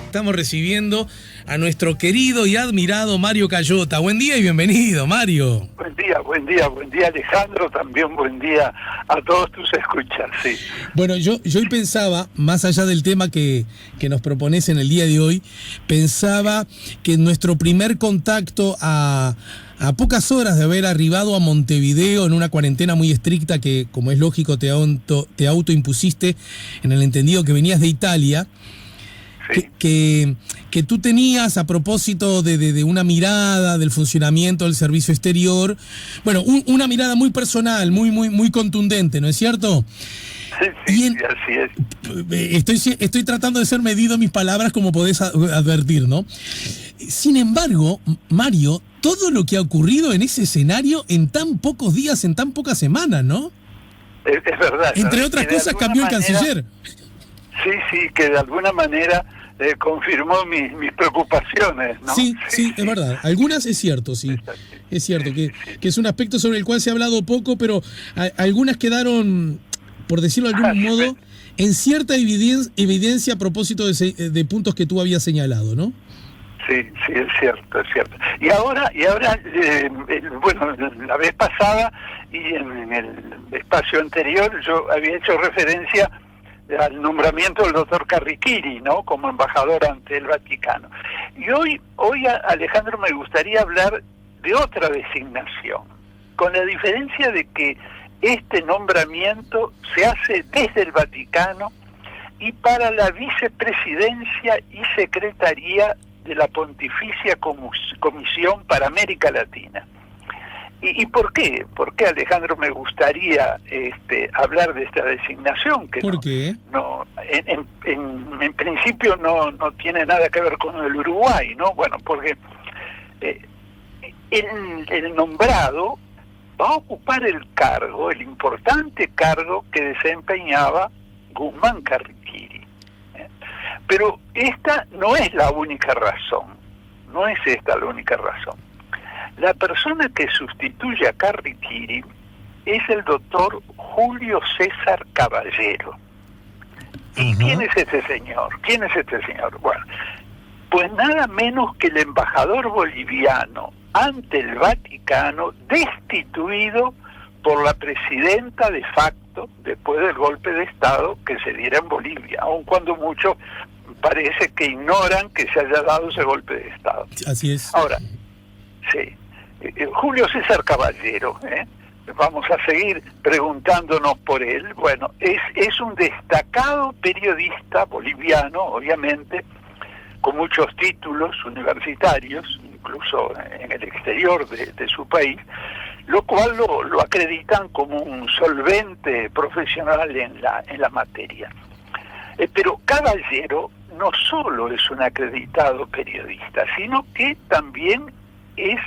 Estamos recibiendo a nuestro querido y admirado Mario Cayota. Buen día y bienvenido, Mario. Buen día Alejandro, también buen día a todos tus escuchas, sí. Bueno, yo hoy pensaba, más allá del tema que nos propones en el día de hoy, pensaba que nuestro primer contacto a pocas horas de haber arribado a Montevideo en una cuarentena muy estricta que, como es lógico, te autoimpusiste en el entendido que venías de Italia, sí. que tú tenías a propósito de una mirada del funcionamiento del servicio exterior, bueno, una mirada muy personal, muy contundente, ¿no es cierto? Sí, así es. Estoy tratando de ser medido en mis palabras, como podés advertir, ¿no? Sin embargo, Mario, todo lo que ha ocurrido en ese escenario en tan pocos días, en tan pocas semanas, ¿no? Es verdad. Entre otras cosas, cambió el canciller. Sí, que de alguna manera confirmó mis preocupaciones, ¿no? Sí, es verdad. Algunas es cierto, sí. Es cierto que es un aspecto sobre el cual se ha hablado poco, pero algunas quedaron, por decirlo de algún modo, en cierta evidencia a propósito de puntos que tú habías señalado, ¿no? Sí, es cierto. Y ahora, bueno, la vez pasada y en el espacio anterior yo había hecho referencia al nombramiento del doctor Carriquiri, ¿no?, como embajador ante el Vaticano. Y hoy, Alejandro, me gustaría hablar de otra designación, con la diferencia de que este nombramiento se hace desde el Vaticano y para la vicepresidencia y secretaría de la Pontificia Comisión para América Latina. ¿Y por qué? ¿Por qué, Alejandro, me gustaría hablar de esta designación? Que ¿Por qué? En principio no tiene nada que ver con el Uruguay, ¿no? Bueno, porque el nombrado va a ocupar el importante cargo que desempeñaba Guzmán Carriquiri. Pero esta no es la única razón, La persona que sustituye a Carriquiri es el doctor Julio César Caballero. ¿Y quién es este señor? Bueno, pues nada menos que el embajador boliviano ante el Vaticano, destituido por la presidenta de facto después del golpe de Estado que se diera en Bolivia, aun cuando muchos parece que ignoran que se haya dado ese golpe de Estado. Así es. Ahora, sí, Julio César Caballero, vamos a seguir preguntándonos por él. Bueno, es un destacado periodista boliviano, obviamente, con muchos títulos universitarios, incluso en el exterior de su país, lo cual lo acreditan como un solvente profesional en la materia. Pero Caballero no solo es un acreditado periodista, sino que también es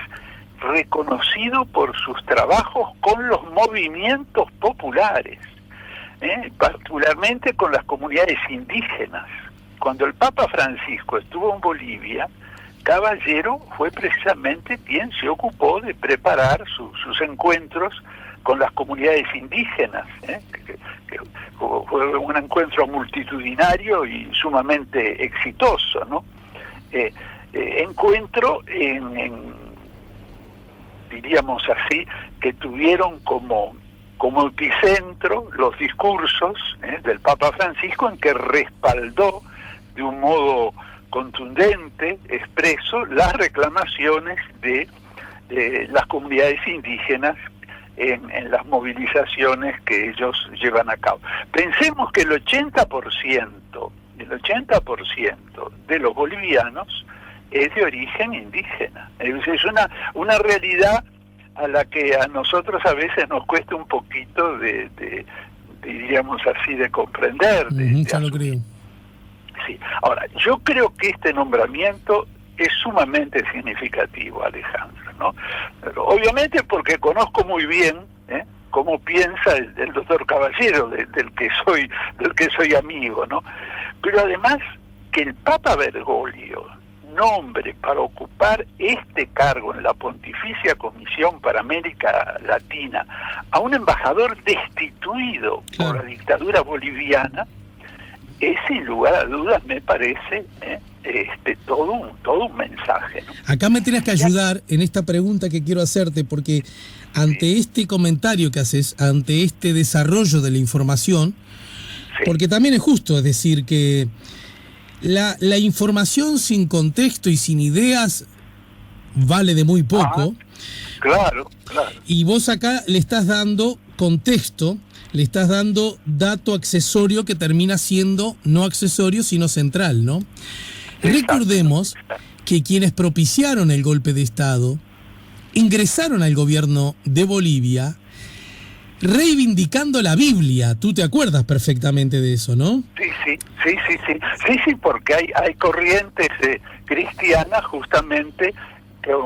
reconocido por sus trabajos con los movimientos populares, particularmente con las comunidades indígenas. Cuando el Papa Francisco estuvo en Bolivia, Caballero fue precisamente quien se ocupó de preparar sus encuentros con las comunidades indígenas, que fue un encuentro multitudinario y sumamente exitoso, ¿no? Encuentro diríamos así, que tuvieron como epicentro los discursos del Papa Francisco, en que respaldó de un modo contundente, expreso, las reclamaciones de las comunidades indígenas en las movilizaciones que ellos llevan a cabo. Pensemos que el 80% de los bolivianos es de origen indígena. Es una realidad a la que a nosotros a veces nos cuesta un poquito diríamos así, de comprender. Ya lo creo. Sí. Ahora, yo creo que este nombramiento es sumamente significativo, Alejandro, ¿no? Pero obviamente porque conozco muy bien cómo piensa el doctor Caballero, del que soy amigo, ¿no? Pero además que el Papa Bergoglio nombre para ocupar este cargo en la Pontificia Comisión para América Latina a un embajador destituido por la dictadura boliviana, es sin lugar a dudas, me parece, todo un mensaje, ¿no? Acá me tienes que ayudar en esta pregunta que quiero hacerte, porque ante este comentario que haces, ante este desarrollo de la información, porque también es justo, es decir, que la información sin contexto y sin ideas vale de muy poco. Claro. Y vos acá le estás dando contexto, le estás dando dato accesorio que termina siendo no accesorio, sino central, ¿no? Recordemos que quienes propiciaron el golpe de Estado ingresaron al gobierno de Bolivia reivindicando la Biblia. Tú te acuerdas perfectamente de eso, ¿no? Sí, porque hay corrientes cristianas justamente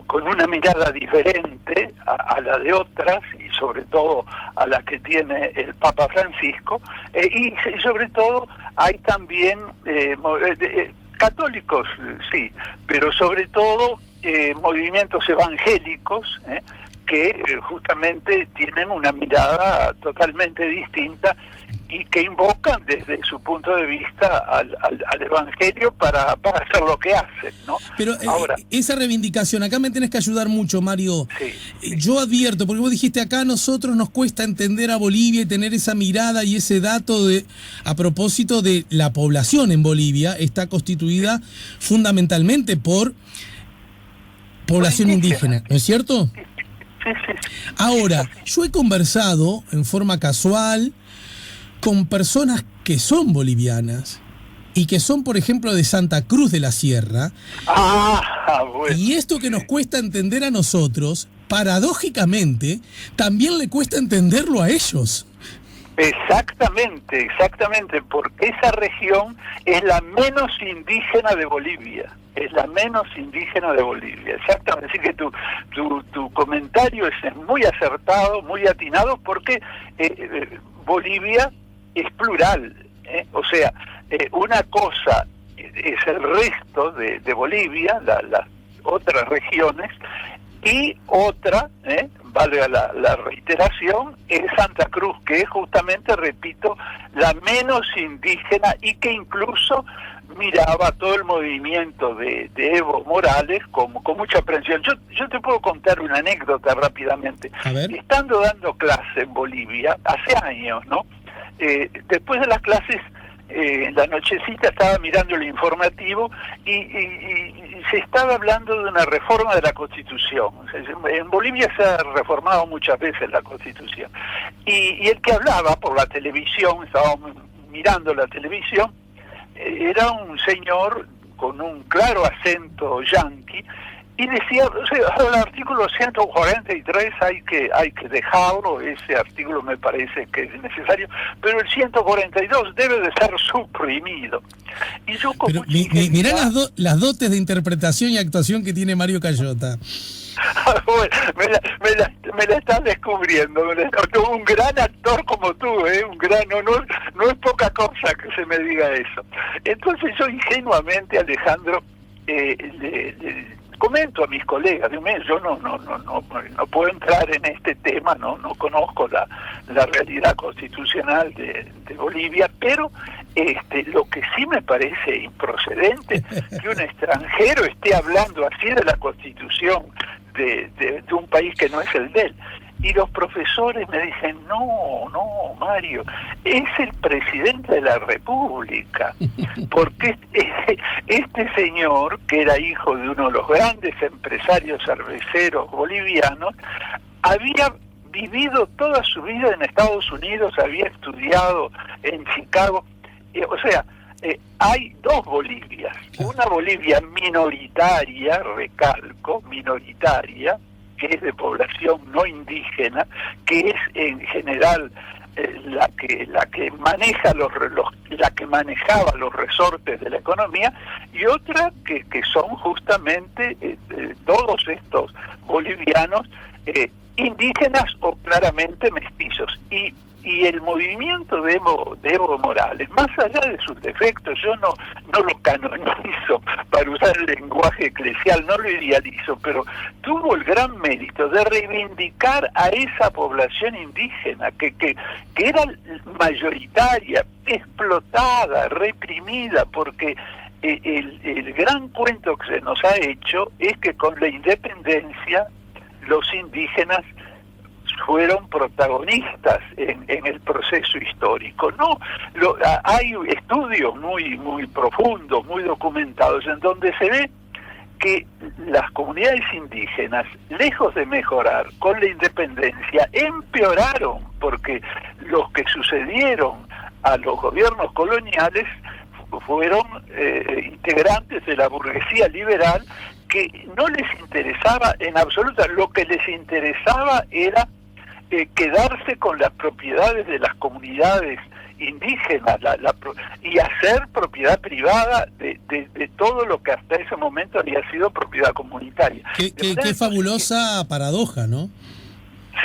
con una mirada diferente a la de otras, y sobre todo a la que tiene el Papa Francisco, y sobre todo hay también católicos, sí, pero sobre todo movimientos evangélicos, que justamente tienen una mirada totalmente distinta y que invocan desde su punto de vista al Evangelio para hacer lo que hacen, ¿no? Pero ahora, esa reivindicación, acá me tenés que ayudar mucho, Mario. Sí. Yo advierto, porque vos dijiste acá a nosotros nos cuesta entender a Bolivia y tener esa mirada y ese dato a propósito de la población en Bolivia, está constituida fundamentalmente por población indígena, ¿no es cierto? Sí. Ahora, yo he conversado en forma casual con personas que son bolivianas y que son, por ejemplo, de Santa Cruz de la Sierra. Bueno. Y esto que nos cuesta entender a nosotros, paradójicamente, también le cuesta entenderlo a ellos. Exactamente, porque esa región es la menos indígena de Bolivia. Exactamente. Así que tu comentario es muy acertado, muy atinado, porque Bolivia es plural, o sea, una cosa es el resto de Bolivia, las otras regiones, y otra, vale la reiteración, es Santa Cruz, que es justamente, repito, la menos indígena y que incluso miraba todo el movimiento de Evo Morales con mucha aprensión. Yo te puedo contar una anécdota rápidamente. Estando dando clase en Bolivia, hace años, ¿no? Después de las clases, en la nochecita estaba mirando el informativo y se estaba hablando de una reforma de la Constitución. En Bolivia se ha reformado muchas veces la Constitución. Y el que hablaba por la televisión, estábamos mirando la televisión, era un señor con un claro acento yanqui, y decía, o sea, el artículo 143 hay que dejarlo, ese artículo me parece que es necesario, pero el 142 debe de ser suprimido. Y yo como mirá las dotes de interpretación y actuación que tiene Mario Cayota. Bueno, me la estás descubriendo, un gran actor como tú, un gran honor, no es poca cosa que se me diga eso. Entonces yo ingenuamente, Alejandro, le comento a mis colegas, yo no puedo entrar en este tema, no conozco la realidad constitucional de Bolivia, pero lo que sí me parece improcedente, que un extranjero esté hablando así de la Constitución de un país que no es el de él. Y los profesores me dicen, no, Mario, es el presidente de la República, porque este señor, que era hijo de uno de los grandes empresarios cerveceros bolivianos, había vivido toda su vida en Estados Unidos, había estudiado en Chicago, o sea, hay dos Bolivias, una Bolivia minoritaria, recalco, minoritaria, que es de población no indígena, que es en general la que maneja la que manejaba los resortes de la economía, y otra que son justamente todos estos bolivianos indígenas o claramente mestizos. Y Y el movimiento de Evo Morales, más allá de sus defectos, yo no lo canonizo, para usar el lenguaje eclesial, no lo idealizo, pero tuvo el gran mérito de reivindicar a esa población indígena que era mayoritaria, explotada, reprimida, porque el gran cuento que se nos ha hecho es que con la independencia los indígenas fueron protagonistas en el proceso histórico. No, hay estudios muy profundos, muy documentados, en donde se ve que las comunidades indígenas, lejos de mejorar con la independencia, empeoraron, porque los que sucedieron a los gobiernos coloniales fueron integrantes de la burguesía liberal, que no les interesaba en absoluto, lo que les interesaba era quedarse con las propiedades de las comunidades indígenas y hacer propiedad privada de todo lo que hasta ese momento había sido propiedad comunitaria. Qué fabulosa paradoja, ¿no?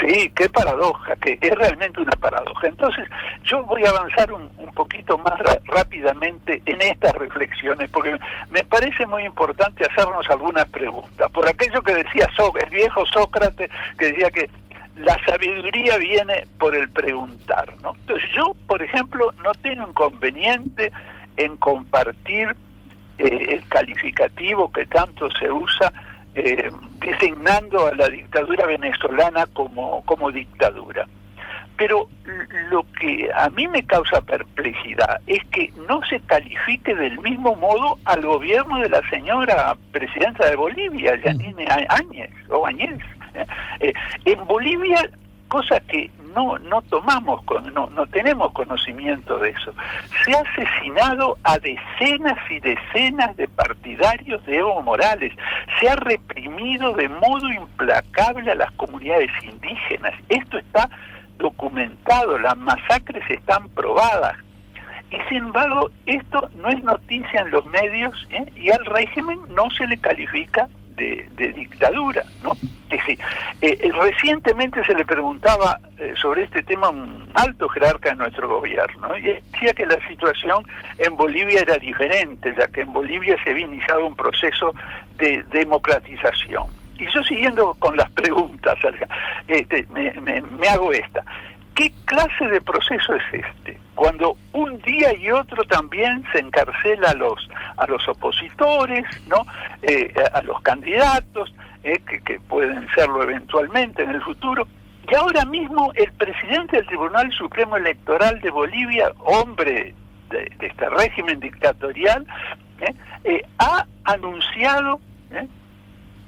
Sí, qué paradoja, que es realmente una paradoja. Entonces, yo voy a avanzar un poquito más rápidamente en estas reflexiones, porque me parece muy importante hacernos algunas preguntas. Por aquello que decía el viejo Sócrates, que decía que la sabiduría viene por el preguntar, ¿no? Entonces, yo, por ejemplo, no tengo inconveniente en compartir el calificativo que tanto se usa designando a la dictadura venezolana como dictadura. Pero lo que a mí me causa perplejidad es que no se califique del mismo modo al gobierno de la señora presidenta de Bolivia, Yanine Áñez. En Bolivia, cosa que no tomamos, no tenemos conocimiento de eso, se ha asesinado a decenas y decenas de partidarios de Evo Morales, se ha reprimido de modo implacable a las comunidades indígenas. Esto está documentado, las masacres están probadas. Y sin embargo, esto no es noticia en los medios, y al régimen no se le califica de dictadura, ¿no? Es decir, recientemente se le preguntaba sobre este tema a un alto jerarca de nuestro gobierno, y decía que la situación en Bolivia era diferente, ya que en Bolivia se había iniciado un proceso de democratización. Y yo, siguiendo con las preguntas, me hago esta. ¿Qué clase de proceso es este? Cuando un día y otro también se encarcela a los opositores, ¿no? A los candidatos, que pueden serlo eventualmente en el futuro. Y ahora mismo el presidente del Tribunal Supremo Electoral de Bolivia, hombre de este régimen dictatorial, ha anunciado,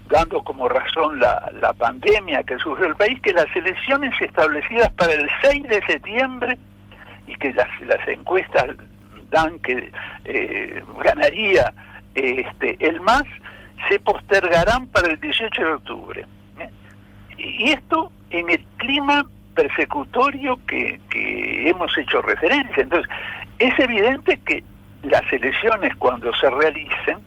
dando como razón la pandemia que sufrió el país, que las elecciones establecidas para el 6 de septiembre, y que las encuestas dan que ganaría el MAS, se postergarán para el 18 de octubre. Y esto en el clima persecutorio que hemos hecho referencia. Entonces, es evidente que las elecciones, cuando se realicen,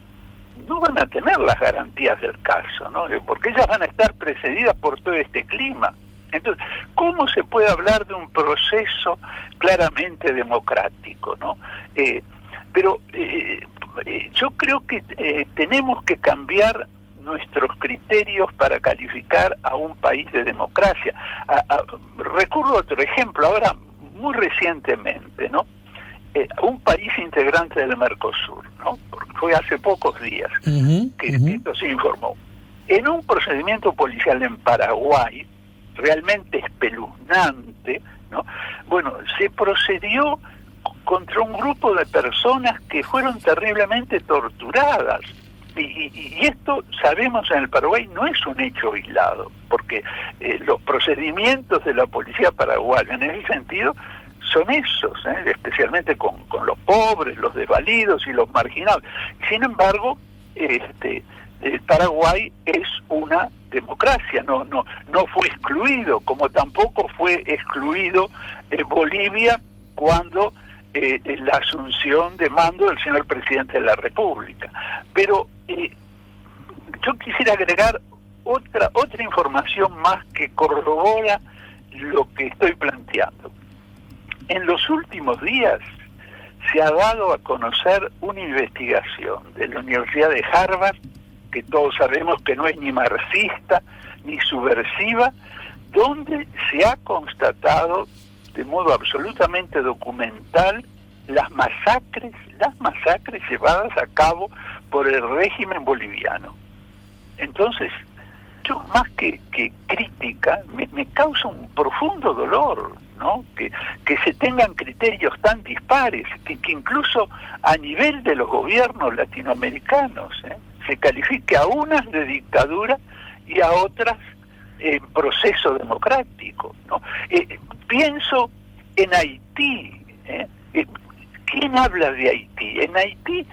no van a tener las garantías del caso, ¿no? Porque ellas van a estar precedidas por todo este clima. Entonces, ¿cómo se puede hablar de un proceso claramente democrático, ¿no? Pero yo creo que tenemos que cambiar nuestros criterios para calificar a un país de democracia. Recurro a otro ejemplo, ahora muy recientemente, ¿no? Un país integrante del Mercosur, ¿no? Porque fue hace pocos días que esto se informó. En un procedimiento policial en Paraguay, realmente espeluznante, ¿no? Bueno, se procedió contra un grupo de personas que fueron terriblemente torturadas. Y esto, sabemos, en el Paraguay no es un hecho aislado, porque los procedimientos de la policía paraguaya en ese sentido son esos, especialmente con los pobres, los desvalidos y los marginados. Sin embargo, el Paraguay es una democracia, no fue excluido, como tampoco fue excluido Bolivia cuando la asunción de mando del señor presidente de la República. Pero yo quisiera agregar otra información más que corrobora lo que estoy planteando. En los últimos días se ha dado a conocer una investigación de la Universidad de Harvard, que todos sabemos que no es ni marxista ni subversiva, donde se ha constatado de modo absolutamente documental las masacres llevadas a cabo por el régimen boliviano. Entonces, yo más que crítica, me causa un profundo dolor, ¿no? Que se tengan criterios tan dispares, que incluso a nivel de los gobiernos latinoamericanos se califique a unas de dictadura y a otras en proceso democrático, ¿no? Pienso en Haití. ¿Quién habla de Haití? En Haití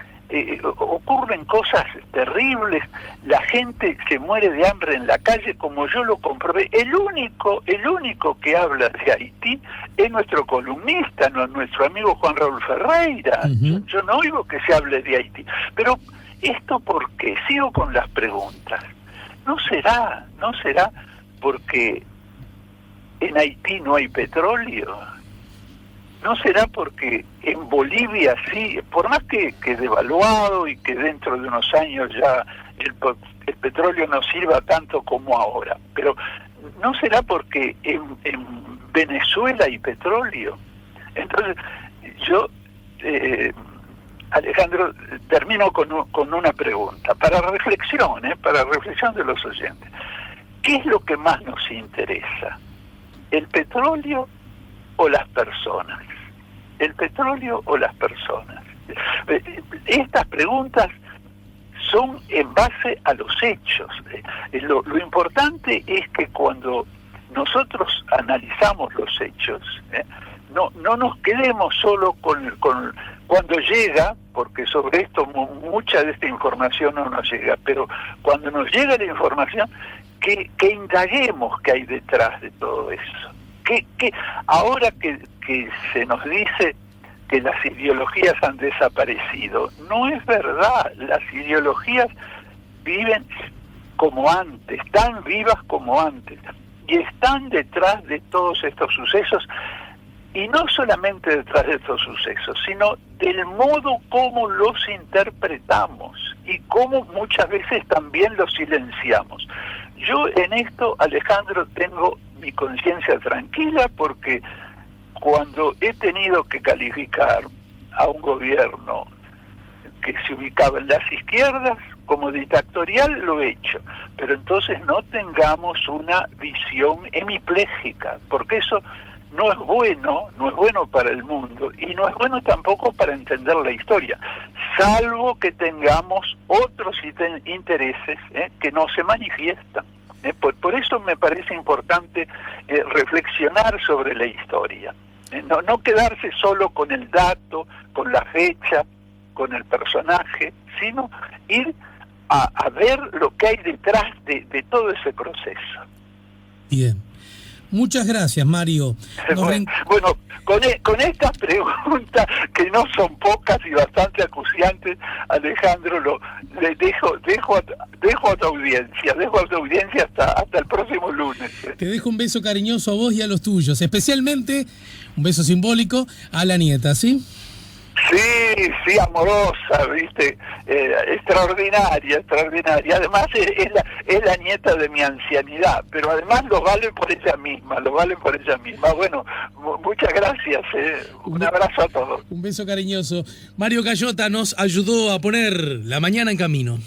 ocurren cosas terribles, la gente se muere de hambre en la calle, como yo lo comprobé. El único que habla de Haití es nuestro columnista, nuestro amigo Juan Raúl Ferreira. Uh-huh. Yo no oigo que se hable de Haití. Pero esto, ¿por qué? Sigo con las preguntas. ¿No será porque en Haití no hay petróleo? ¿No será porque en Bolivia sí, por más que devaluado y que dentro de unos años ya el petróleo no sirva tanto como ahora? Pero ¿no será porque en Venezuela hay petróleo? Entonces, yo, Alejandro, termino con una pregunta, para reflexión de los oyentes. ¿Qué es lo que más nos interesa? ¿El petróleo o las personas? ¿El petróleo o las personas? Estas preguntas son en base a los hechos. Lo importante es que cuando nosotros analizamos los hechos, no nos quedemos solo con cuando llega, porque sobre esto mucha de esta información no nos llega, pero cuando nos llega la información, que indaguemos qué hay detrás de todo eso. Que ahora que se nos dice que las ideologías han desaparecido, no es verdad. Las ideologías viven como antes, tan vivas como antes, y están detrás de todos estos sucesos, y no solamente detrás de estos sucesos, sino del modo como los interpretamos y cómo muchas veces también los silenciamos. Yo en esto, Alejandro, tengo mi conciencia tranquila, porque cuando he tenido que calificar a un gobierno que se ubicaba en las izquierdas como dictatorial, lo he hecho. Pero entonces no tengamos una visión hemipléjica, porque eso no es bueno para el mundo, y no es bueno tampoco para entender la historia, salvo que tengamos otros intereses que no se manifiestan. Por eso me parece importante reflexionar sobre la historia, no quedarse solo con el dato, con la fecha, con el personaje, sino ir a ver lo que hay detrás de todo ese proceso. Bien. Muchas gracias, Mario. Bueno, con estas preguntas, que no son pocas y bastante acuciantes, Alejandro, le dejo a tu audiencia hasta el próximo lunes. Te dejo un beso cariñoso a vos y a los tuyos, especialmente un beso simbólico a la nieta, ¿sí? Sí, amorosa, ¿viste? Extraordinaria. Además es la nieta de mi ancianidad, pero además lo vale por ella misma. Bueno, muchas gracias. Un abrazo a todos. Un beso cariñoso. Mario Cayota nos ayudó a poner la mañana en camino.